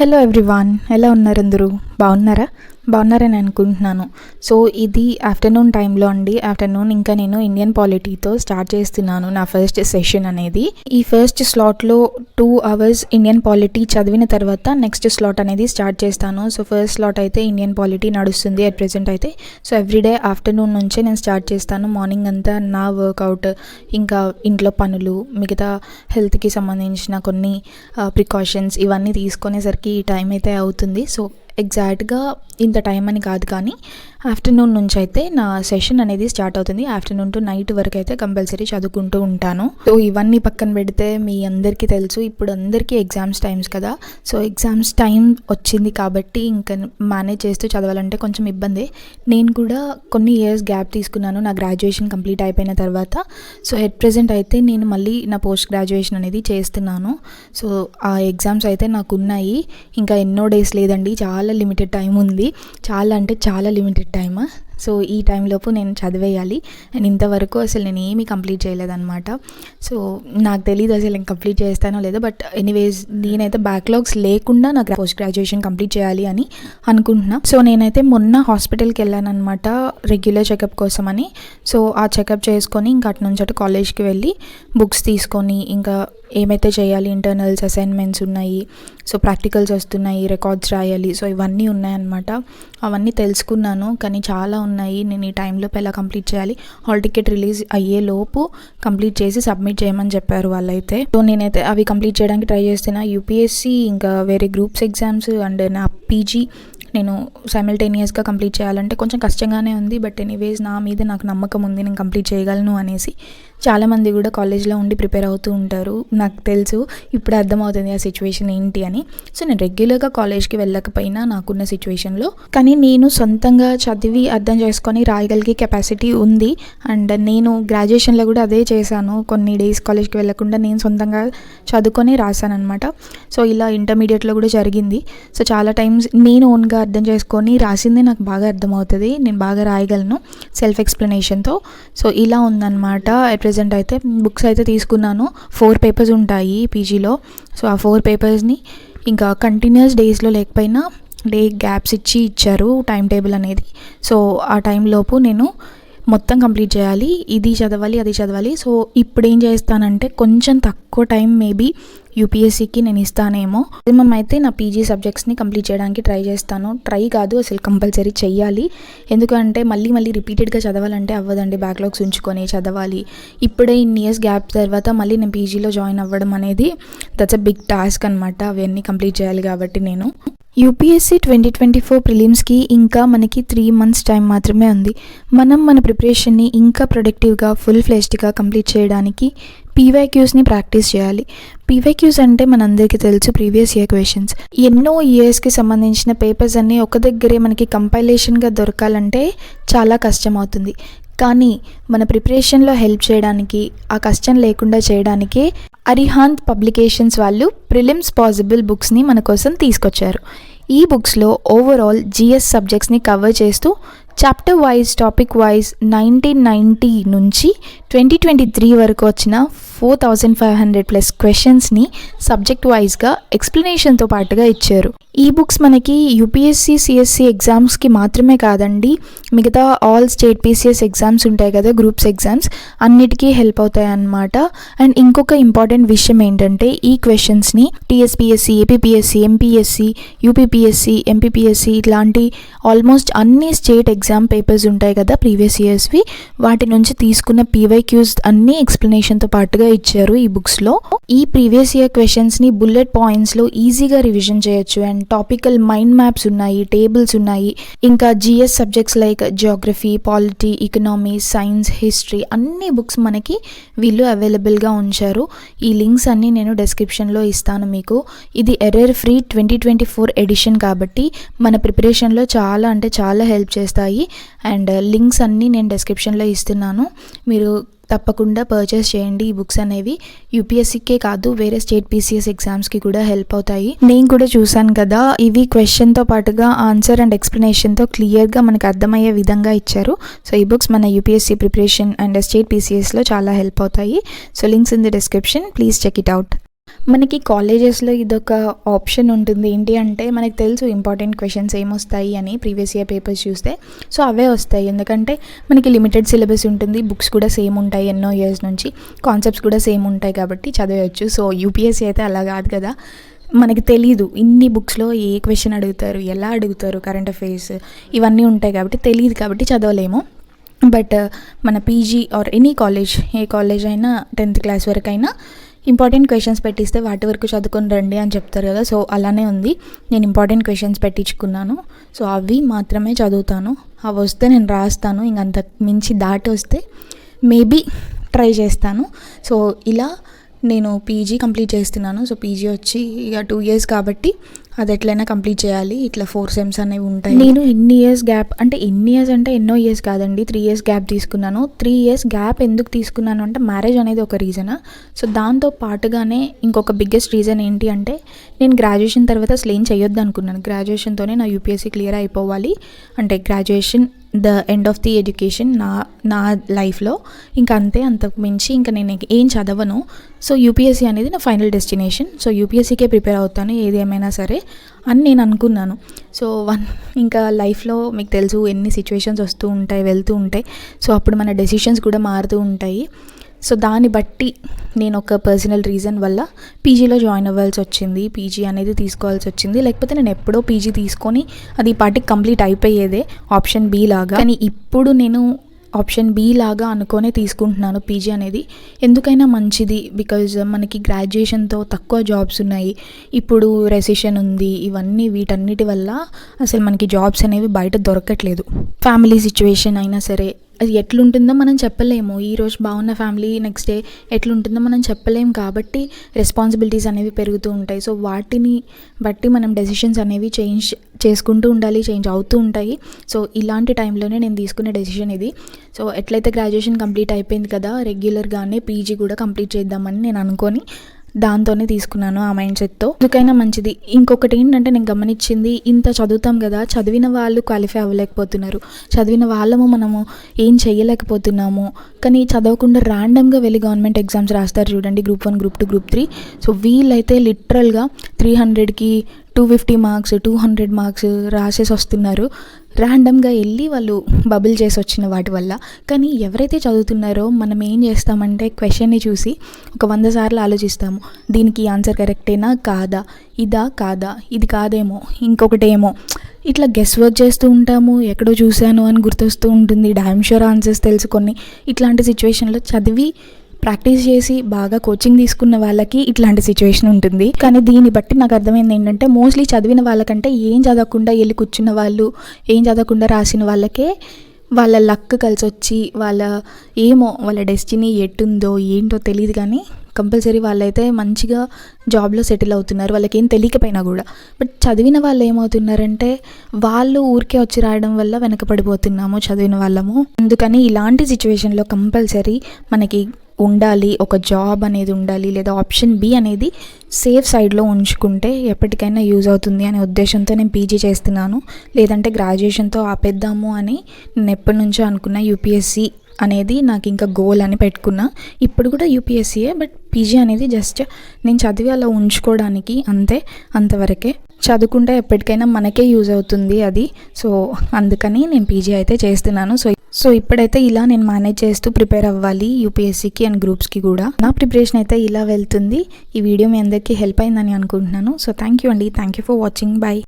Hello everyone, ఎలా ఉన్నారు అందరూ? బాగున్నారని అనుకుంటున్నాను. సో ఇది ఆఫ్టర్నూన్ టైంలో అండి. ఆఫ్టర్నూన్ ఇంకా నేను ఇండియన్ పాలిటీతో స్టార్ట్ చేస్తున్నాను నా ఫస్ట్ సెషన్ అనేది. ఈ ఫస్ట్ స్లాట్లో 2 hours ఇండియన్ పాలిటీ చదివిన తర్వాత నెక్స్ట్ స్లాట్ అనేది స్టార్ట్ చేస్తాను. సో ఫస్ట్ స్లాట్ అయితే ఇండియన్ పాలిటీ నడుస్తుంది అట్ ప్రెజెంట్ అయితే. సో ఎవ్రీడే ఆఫ్టర్నూన్ నుంచే నేను స్టార్ట్ చేస్తాను. మార్నింగ్ అంతా నా వర్కౌట్, ఇంకా ఇంట్లో పనులు, మిగతా హెల్త్కి సంబంధించిన కొన్ని ప్రికాషన్స్ ఇవన్నీ తీసుకునేసరికి ఈ టైం అయితే అవుతుంది. సో ఎగ్జాక్ట్గా ఇంత టైం అని కాదు, కానీ ఆఫ్టర్నూన్ నుంచి అయితే నా సెషన్ అనేది స్టార్ట్ అవుతుంది. ఆఫ్టర్నూన్ టు నైట్ వరకు అయితే కంపల్సరీ చదువుకుంటూ ఉంటాను. సో ఇవన్నీ పక్కన పెడితే మీ అందరికీ తెలుసు, ఇప్పుడు అందరికీ ఎగ్జామ్స్ టైమ్స్ కదా. సో ఎగ్జామ్స్ టైం వచ్చింది కాబట్టి ఇంకా మేనేజ్ చేస్తూ చదవాలంటే కొంచెం ఇబ్బంది. నేను కూడా కొన్ని ఇయర్స్ గ్యాప్ తీసుకున్నాను నా గ్రాడ్యుయేషన్ కంప్లీట్ అయిపోయిన తర్వాత. సో ఎట్ ప్రెజెంట్ అయితే నేను మళ్ళీ నా పోస్ట్ గ్రాడ్యుయేషన్ అనేది చేస్తున్నాను. సో ఆ ఎగ్జామ్స్ అయితే నాకు ఉన్నాయి. ఇంకా ఎన్నో డేస్ లేదండి, చాలా లిమిటెడ్ టైం ఉంది. చాలా అంటే చాలా లిమిటెడ్ టైమ్. సో ఈ టైంలోపు నేను చదివేయాలి. అండ్ ఇంతవరకు అసలు నేను ఏమీ కంప్లీట్ చేయలేదన్నమాట. సో నాకు తెలియదు అసలు నేను కంప్లీట్ చేస్తానో లేదో, బట్ ఎనీవేస్ నేనైతే బ్యాక్లాగ్స్ లేకుండా నా పోస్ట్ గ్రాడ్యుయేషన్ కంప్లీట్ చేయాలి అని అనుకుంటున్నా. సో నేనైతే మొన్న హాస్పిటల్కి వెళ్ళాను అనమాట, రెగ్యులర్ చెకప్ కోసం అని. సో ఆ చెకప్ చేసుకొని ఇంకా అటు నుంచి అటు కాలేజ్కి వెళ్ళి బుక్స్ తీసుకొని ఇంకా ఏమైతే చేయాలి, ఇంటర్నల్స్, అసైన్మెంట్స్ ఉన్నాయి, సో ప్రాక్టికల్స్ వస్తున్నాయి, రికార్డ్స్ రాయాలి, సో ఇవన్నీ ఉన్నాయన్నమాట. అవన్నీ తెలుసుకున్నాను, కానీ చాలా ఉన్నాయి. నేను ఈ టైంలోపు ఎలా కంప్లీట్ చేయాలి, హాల్ టికెట్ రిలీజ్ అయ్యేలోపు కంప్లీట్ చేసి సబ్మిట్ చేయమని చెప్పారు వాళ్ళైతే. సో నేనైతే అవి కంప్లీట్ చేయడానికి ట్రై చేస్తున్నా. యూపీఎస్సీ ఇంకా వేరే గ్రూప్స్ ఎగ్జామ్స్ అండ్ నా పీజీ నేను సైమల్టేనియస్గా కంప్లీట్ చేయాలంటే కొంచెం కష్టంగానే ఉంది. బట్ ఎనీవేస్ నా మీద నాకు నమ్మకం ఉంది, నేను కంప్లీట్ చేయగలను అనేసి. చాలామంది కూడా కాలేజ్లో ఉండి ప్రిపేర్ అవుతూ ఉంటారు, నాకు తెలుసు. ఇప్పుడు అర్థమవుతుంది ఆ సిచ్యువేషన్ ఏంటి అని. సో నేను రెగ్యులర్గా కాలేజ్కి వెళ్ళకపోయినా నాకున్న సిచ్యువేషన్లో, కానీ నేను సొంతంగా చదివి అర్థం చేసుకొని రాయగలిగే కెపాసిటీ ఉంది. అండ్ నేను గ్రాడ్యుయేషన్లో కూడా అదే చేశాను. కొన్ని డేస్ కాలేజ్కి వెళ్ళకుండా నేను సొంతంగా చదువుకొని రాశాను అనమాట. సో ఇలా ఇంటర్మీడియట్లో కూడా జరిగింది. సో చాలా టైమ్స్ నేను ఓన్గా అర్థం చేసుకొని రాసిందే నాకు బాగా అర్థమవుతుంది, నేను బాగా రాయగలను సెల్ఫ్ ఎక్స్ప్లెనేషన్తో. సో ఇలా ఉందన్నమాట. అట్ ప్రెజెంట్ అయితే బుక్స్ అయితే తీసుకున్నాను. 4 papers ఉంటాయి పీజీలో. సో ఆ 4 papersని ఇంకా కంటిన్యూస్ డేస్లో లేకపోయినా డే గ్యాప్స్ ఇచ్చారు టైం టేబుల్ అనేది. సో ఆ టైంలోపు నేను మొత్తం కంప్లీట్ చేయాలి, ఇది చదవాలి అది చదవాలి. సో ఇప్పుడు ఏం చేస్తానంటే కొంచెం తక్కువ టైం మేబీ యూపీఎస్సీకి నేను ఇస్తానేమో. మినిమం అయితే నా పీజీ సబ్జెక్ట్స్ని కంప్లీట్ చేయడానికి ట్రై చేస్తాను. ట్రై కాదు, అసలు కంపల్సరీ చెయ్యాలి. ఎందుకంటే మళ్ళీ రిపీటెడ్గా చదవాలంటే అవ్వదండి, బ్యాక్లాగ్స్ ఉంచుకొని చదవాలి. ఇప్పుడే ఇన్ని ఇయర్స్ గ్యాప్ తర్వాత మళ్ళీ నేను పీజీలో జాయిన్ అవ్వడం అనేది దట్స్ అ బిగ్ టాస్క్ అనమాట. అవన్నీ కంప్లీట్ చేయాలి కాబట్టి నేను యూపీఎస్సీ 2024 ప్రిలిమ్స్కి ఇంకా మనకి 3 months టైం మాత్రమే ఉంది. మనం మన ప్రిపరేషన్ని ఇంకా ప్రొడక్టివ్గా ఫుల్ ఫ్లెజ్డ్గా కంప్లీట్ చేయడానికి పీవైక్యూస్ని ప్రాక్టీస్ చేయాలి. పీవైక్యూస్ అంటే మనందరికీ తెలుసు, ప్రీవియస్ ఇయర్ క్వశ్చన్స్. ఎన్నో ఇయర్స్కి సంబంధించిన పేపర్స్ అన్నీ ఒక దగ్గరే మనకి కంపైలేషన్గా దొరకాలంటే చాలా కష్టం అవుతుంది. కానీ మన ప్రిపరేషన్లో హెల్ప్ చేయడానికి, ఆ కష్టం లేకుండా చేయడానికే అరిహాంత్ పబ్లికేషన్స్ వాళ్ళు ప్రిలిమ్స్ పాసిబుల్ బుక్స్ని మన కోసం తీసుకొచ్చారు. ఈ బుక్స్లో ఓవరాల్ జిఎస్ సబ్జెక్ట్స్ని కవర్ చేస్తూ చాప్టర్ వైజ్, టాపిక్ వైజ్ 1990 నుంచి 2023 వరకు వచ్చిన 4500+ క్వశ్చన్స్ని సబ్జెక్ట్ వైజ్గా ఎక్స్ప్లెనేషన్తో పాటుగా ఇచ్చారు. ఈ బుక్స్ మనకి యూపీఎస్సీ, సిఎస్సి ఎగ్జామ్స్కి మాత్రమే కాదండి, మిగతా ఆల్ స్టేట్ పీసీఎస్ ఎగ్జామ్స్ ఉంటాయి కదా, గ్రూప్స్ ఎగ్జామ్స్, అన్నిటికీ హెల్ప్ అవుతాయి అన్నమాట. అండ్ ఇంకొక ఇంపార్టెంట్ విషయం ఏంటంటే ఈ క్వశ్చన్స్ని టీఎస్పీఎస్సీ, ఏపీపీఎస్సీ, ఎంపీఎస్సీ, యూపీపీఎస్సీ, ఎంపీపీఎస్సీ ఇట్లాంటి ఆల్మోస్ట్ అన్ని స్టేట్ ఎగ్జామ్ పేపర్స్ ఉంటాయి కదా ప్రీవియస్ ఇయర్స్వి, వాటి నుంచి తీసుకున్న పీవైక్యూస్ అన్నీ ఎక్స్ప్లెనేషన్తో పాటుగా ఇచ్చారు ఈ బుక్స్లో. ఈ ప్రీవియస్ ఇయర్ క్వశ్చన్స్ని బుల్లెట్ పాయింట్స్లో ఈజీగా రివిజన్ చేయొచ్చు. అండ్ టాపికల్ మైండ్ మ్యాప్స్ ఉన్నాయి, టేబుల్స్ ఉన్నాయి, ఇంకా GS subjects like geography, polity, economy, science, history అన్ని బుక్స్ మనకి వీళ్ళు అవైలబుల్గా ఉంచారు. ఈ లింక్స్ అన్నీ నేను డిస్క్రిప్షన్లో ఇస్తాను మీకు. ఇది ఎర్రర్ ఫ్రీ 2024 ఎడిషన్ కాబట్టి మన ప్రిపరేషన్లో చాలా అంటే చాలా హెల్ప్ చేస్తాయి. అండ్ లింక్స్ అన్నీ నేను డిస్క్రిప్షన్లో ఇస్తున్నాను, మీరు తప్పకుండా పర్చేస్ చేయండి. ఈ బుక్స్ అనేవి యూపీఎస్సీకే కాదు, వేరే స్టేట్ పీసీఎస్ ఎగ్జామ్స్కి కూడా హెల్ప్ అవుతాయి. నేను కూడా చూసాను కదా, ఇవి క్వశ్చన్తో పాటుగా ఆన్సర్ అండ్ ఎక్స్ప్లెనేషన్తో క్లియర్గా మనకు అర్థమయ్యే విధంగా ఇచ్చారు. సో ఈ బుక్స్ మన యూపీఎస్సీ ప్రిపరేషన్ అండ్ స్టేట్ పీసీఎస్లో చాలా హెల్ప్ అవుతాయి. So links in the description, please check it out. మనకి కాలేజెస్లో ఇదొక ఆప్షన్ ఉంటుంది. ఏంటి అంటే మనకు తెలుసు ఇంపార్టెంట్ క్వశ్చన్స్ ఏమొస్తాయి అని ప్రీవియస్ ఇయర్ పేపర్స్ చూస్తే. సో అవే వస్తాయి, ఎందుకంటే మనకి లిమిటెడ్ సిలబస్ ఉంటుంది, బుక్స్ కూడా సేమ్ ఉంటాయి ఎన్నో ఇయర్స్ నుంచి, కాన్సెప్ట్స్ కూడా సేమ్ ఉంటాయి కాబట్టి చదివేయచ్చు. సో యూపీఎస్సీ అయితే అలా కాదు కదా, మనకి తెలీదు ఇన్ని బుక్స్లో ఏ క్వశ్చన్ అడుగుతారు, ఎలా అడుగుతారు, కరెంట్ అఫైర్స్ ఇవన్నీ ఉంటాయి కాబట్టి తెలియదు, కాబట్టి చదవలేము. బట్ మన PG or any college, A college అయినా 10th క్లాస్ వరకు అయినా ఇంపార్టెంట్ క్వశ్చన్స్ పెట్టిస్తే వాటి వరకు చదువుకొని రండి అని చెప్తారు కదా. సో అలానే ఉంది, నేను ఇంపార్టెంట్ క్వశ్చన్స్ పెట్టించుకున్నాను. సో అవి మాత్రమే చదువుతాను, అవి వస్తే నేను రాస్తాను, ఇంకంత మించి దాటి వస్తే మేబీ ట్రై చేస్తాను. సో ఇలా నేను పీజీ కంప్లీట్ చేస్తున్నాను. సో పీజీ వచ్చి ఇక 2 years కాబట్టి అది ఎట్లయినా కంప్లీట్ చేయాలి. ఇట్లా 4 సెమ్స్ అనేవి ఉంటాయి. నేను ఎన్ని ఇయర్స్ గ్యాప్, అంటే ఎన్ని ఇయర్స్ అంటే ఎన్నో ఇయర్స్ కాదండి, 3 years గ్యాప్ తీసుకున్నాను. 3 years గ్యాప్ ఎందుకు తీసుకున్నాను అంటే మ్యారేజ్ అనేది ఒక రీజన్. సో దాంతో పాటుగానే ఇంకొక బిగ్గెస్ట్ రీజన్ ఏంటి అంటే నేను గ్రాడ్యుయేషన్ తర్వాత అసలు ఏం చేయొద్దు అనుకున్నాను. గ్రాడ్యుయేషన్తోనే నా యూపీఎస్సీ క్లియర్ అయిపోవాలి, అంటే graduation the end of the education నా లైఫ్లో, ఇంకా అంతే, అంతకు మించి ఇంకా నేను ఏం చదవను. సో యూపీఎస్సీ అనేది నా ఫైనల్ డెస్టినేషన్. సో యూపీఎస్సీకే ప్రిపేర్ అవుతాను ఏది ఏమైనా సరే అని నేను అనుకున్నాను. సో ఇంకా లైఫ్లో మీకు తెలుసు ఎన్ని సిచ్యువేషన్స్ వస్తూ ఉంటాయి, వెళ్తూ ఉంటాయి. సో అప్పుడు మన డెసిషన్స్ కూడా మారుతూ ఉంటాయి. సో దాన్ని బట్టి నేను ఒక పర్సనల్ రీజన్ వల్ల పీజీలో జాయిన్ అవ్వాల్సి వచ్చింది, పీజీ అనేది తీసుకోవాల్సి వచ్చింది. లేకపోతే నేను ఎప్పుడో పీజీ తీసుకొని అది ఈ పాటికి కంప్లీట్ అయిపోయేదే ఆప్షన్ బి లాగా. కానీ ఇప్పుడు నేను ఆప్షన్ బి లాగా అనుకోనే తీసుకుంటున్నాను పీజీ అనేది. ఎందుకైనా మంచిది, బికాజ్ మనకి గ్రాడ్యుయేషన్తో తక్కువ జాబ్స్ ఉన్నాయి, ఇప్పుడు రెసిషన్ ఉంది, ఇవన్నీ వీటన్నిటి వల్ల అసలు మనకి జాబ్స్ అనేవి బయట దొరకట్లేదు. ఫ్యామిలీ సిచ్యువేషన్ అయినా సరే అది ఎట్లుంటుందో మనం చెప్పలేము. ఈరోజు బాగున్న ఫ్యామిలీ నెక్స్ట్ డే ఎట్లుంటుందో మనం చెప్పలేము, కాబట్టి రెస్పాన్సిబిలిటీస్ అనేవి పెరుగుతూ ఉంటాయి. సో వాటిని బట్టి మనం డెసిషన్స్ అనేవి చేంజ్ చేసుకుంటూ ఉండాలి, చేంజ్ అవుతూ ఉంటాయి. సో ఇలాంటి టైంలోనే నేను తీసుకునే డెసిషన్ ఇది. సో ఎట్లయితే గ్రాడ్యుయేషన్ కంప్లీట్ అయిపోయింది కదా, రెగ్యులర్గానే పీజీ కూడా కంప్లీట్ చేద్దామని నేను అనుకొని దాంతోనే తీసుకున్నాను, ఆ మైండ్ సెట్తో. ఎందుకైనా మంచిది. ఇంకొకటి ఏంటంటే నేను గమనించింది, ఇంత చదువుతాం కదా, చదివిన వాళ్ళు క్వాలిఫై అవ్వలేకపోతున్నారు, చదివిన వాళ్ళము మనము ఏం చేయలేకపోతున్నాము. కానీ చదవకుండా ర్యాండమ్గా వెళ్ళి గవర్నమెంట్ ఎగ్జామ్స్ రాస్తారు చూడండి, Group 1, Group 2, Group 3. సో వీళ్ళైతే లిటరల్గా 300కి 250 మార్క్స్ 200 మార్క్స్ రాసేసి వస్తున్నారు, ర్యాండమ్గా వెళ్ళి వాళ్ళు బబుల్ చేసి వచ్చిన వాటి వల్ల. కానీ ఎవరైతే చదువుతున్నారో మనం ఏం చేస్తామంటే క్వశ్చన్ని చూసి ఒక 100 సార్లు ఆలోచిస్తాము, దీనికి ఆన్సర్ కరెక్టేనా కాదా, ఇదా కాదా, ఇది కాదేమో, ఇంకొకటేమో, ఇట్లా గెస్ వర్క్ చేస్తూ ఉంటాము. ఎక్కడో చూశాను అని గుర్తొస్తూ ఉంటుంది, డామ్ షూర్ ఆన్సర్స్ తెలుసుకొని. ఇట్లాంటి సిచ్యువేషన్లో చదివి ప్రాక్టీస్ చేసి బాగా కోచింగ్ తీసుకున్న వాళ్ళకి ఇట్లాంటి సిచ్యువేషన్ ఉంటుంది. కానీ దీన్ని బట్టి నాకు అర్థమైంది ఏంటంటే మోస్ట్లీ చదివిన వాళ్ళకంటే ఏం చదవకుండా వెళ్ళి కూర్చున్న వాళ్ళు, ఏం చదవకుండా రాసిన వాళ్ళకే వాళ్ళ లక్ కలిసి వచ్చి వాళ్ళ డెస్టినీ ఎట్టుందో ఏంటో తెలియదు, కానీ కంపల్సరీ వాళ్ళైతే మంచిగా జాబ్లో సెటిల్ అవుతున్నారు, వాళ్ళకి ఏం తెలియకపోయినా కూడా. బట్ చదివిన వాళ్ళు ఏమవుతున్నారంటే వాళ్ళు ఊరికే వచ్చి రాయడం వల్ల వెనకపడిపోతున్నాము చదివిన వాళ్ళము. అందుకని ఇలాంటి సిచ్యువేషన్లో కంపల్సరీ మనకి ఉండాలి, ఒక జాబ్ అనేది ఉండాలి, లేదా ఆప్షన్ బి అనేది సేఫ్ సైడ్లో ఉంచుకుంటే ఎప్పటికైనా యూజ్ అవుతుంది అనే ఉద్దేశంతో నేను పీజీ చేస్తున్నాను. లేదంటే గ్రాడ్యుయేషన్తో ఆపేద్దాము అని నేను ఎప్పటి నుంచో అనుకున్నా. యూపీఎస్సీ అనేది నాకు ఇంకా గోల్ అని పెట్టుకున్నా. ఇప్పుడు కూడా యూపీఎస్సీయే, బట్ పీజీ అనేది జస్ట్ నేను చదివి అలా ఉంచుకోవడానికి, అంతవరకే. చదువుకుంటే ఎప్పటికైనా మనకే యూజ్ అవుతుంది అది. సో అందుకని నేను పీజీ అయితే చేస్తున్నాను. సో ఇప్పుడైతే ఇలా నేను మేనేజ్ చేస్తూ ప్రిపేర్ అవ్వాలి యూపీఎస్సీకి అండ్ గ్రూప్స్కి కూడా. నా ప్రిపరేషన్ అయితే ఇలా వెళ్తుంది. ఈ వీడియో మీ అందరికీ హెల్ప్ అయిందని అనుకుంటున్నాను. సో థ్యాంక్ యూ అండి, thank you for watching. By.